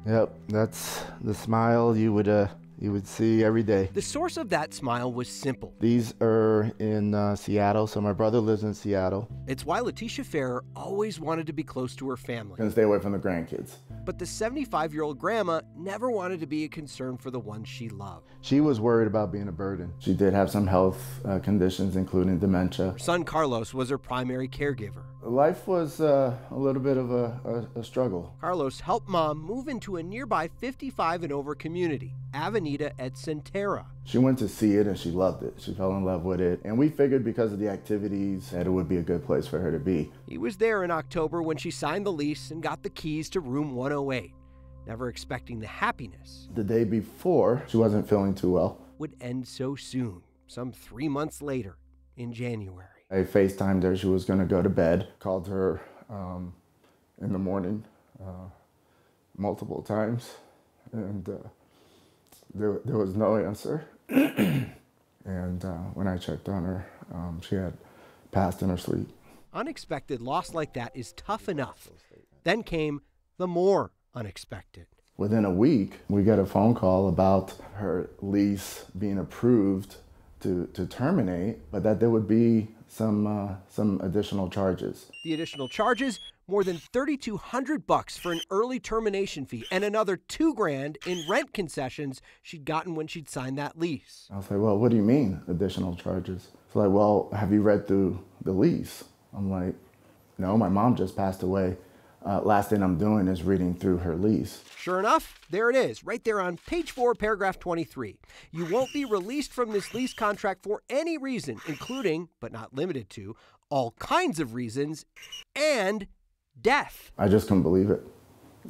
Yep, that's the smile you would see every day. The source of that smile was simple. These are in Seattle, so my brother lives in Seattle. It's why Letitia Ferrer always wanted to be close to her family. Gonna stay away from the grandkids. But the 75-year-old grandma never wanted to be a concern for the ones she loved. She was worried about being a burden. She did have some health conditions, including dementia. Her son Carlos was her primary caregiver. Life was a little bit of a struggle. Carlos helped Mom move into a nearby 55 and over community, Avenida et Centera. She went to see it and she loved it. She fell in love with it. And we figured because of the activities that it would be a good place for her to be. He was there in October when she signed the lease and got the keys to room 108, never expecting the happiness. The day before, she wasn't feeling too well. Would end so soon, some 3 months later, in January. I FaceTimed her. She was going to go to bed. Called her in the morning multiple times, and there was no answer. And when I checked on her, she had passed in her sleep. Unexpected loss like that is tough enough. Then came the more unexpected. Within a week, we got a phone call about her lease being approved to terminate, but that there would be some additional charges. The additional charges, more than $3,200 for an early termination fee and another $2,000 in rent concessions she'd gotten when she'd signed that lease. I was like, well, what do you mean additional charges? It's like, well, have you read through the lease? I'm like, no, my mom just passed away. Last thing I'm doing is reading through her lease. Sure enough, there it is, right there on page 4, paragraph 23. You won't be released from this lease contract for any reason, including, but not limited to, all kinds of reasons, and death. I just couldn't believe it.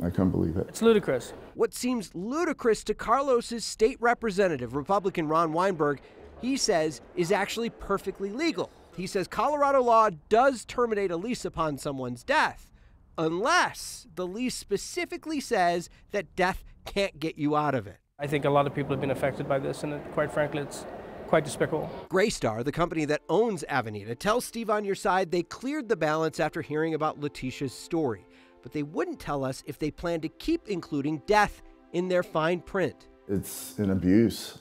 I couldn't believe it. It's ludicrous. What seems ludicrous to Carlos's state representative, Republican Ron Weinberg, he says is actually perfectly legal. He says Colorado law does terminate a lease upon someone's death, unless the lease specifically says that death can't get you out of it. I think a lot of people have been affected by this, and quite frankly, it's quite despicable. Greystar, the company that owns Avenida, tells Steve on Your Side they cleared the balance after hearing about Letitia's story, but they wouldn't tell us if they plan to keep including death in their fine print. It's an abuse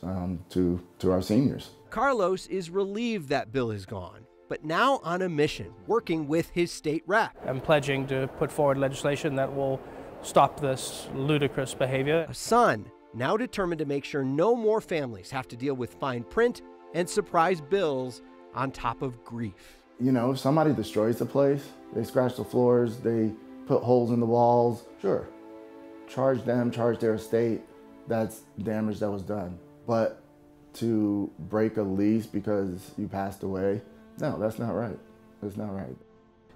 to our seniors. Carlos is relieved that bill is gone, but now on a mission, working with his state rep. I'm pledging to put forward legislation that will stop this ludicrous behavior. A son now determined to make sure no more families have to deal with fine print and surprise bills on top of grief. You know, if somebody destroys the place, they scratch the floors, they put holes in the walls, sure, charge them, charge their estate. That's damage that was done. But to break a lease because you passed away, no, that's not right. That's not right.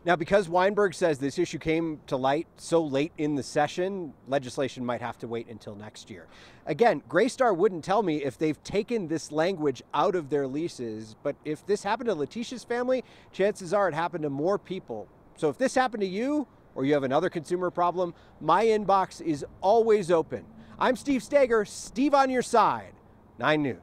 Now, because Weinberg says this issue came to light so late in the session, legislation might have to wait until next year. Again, Greystar wouldn't tell me if they've taken this language out of their leases, but if this happened to Letitia's family, chances are it happened to more people. So if this happened to you, or you have another consumer problem, my inbox is always open. I'm Steve Steger, Steve on Your Side, 9 News.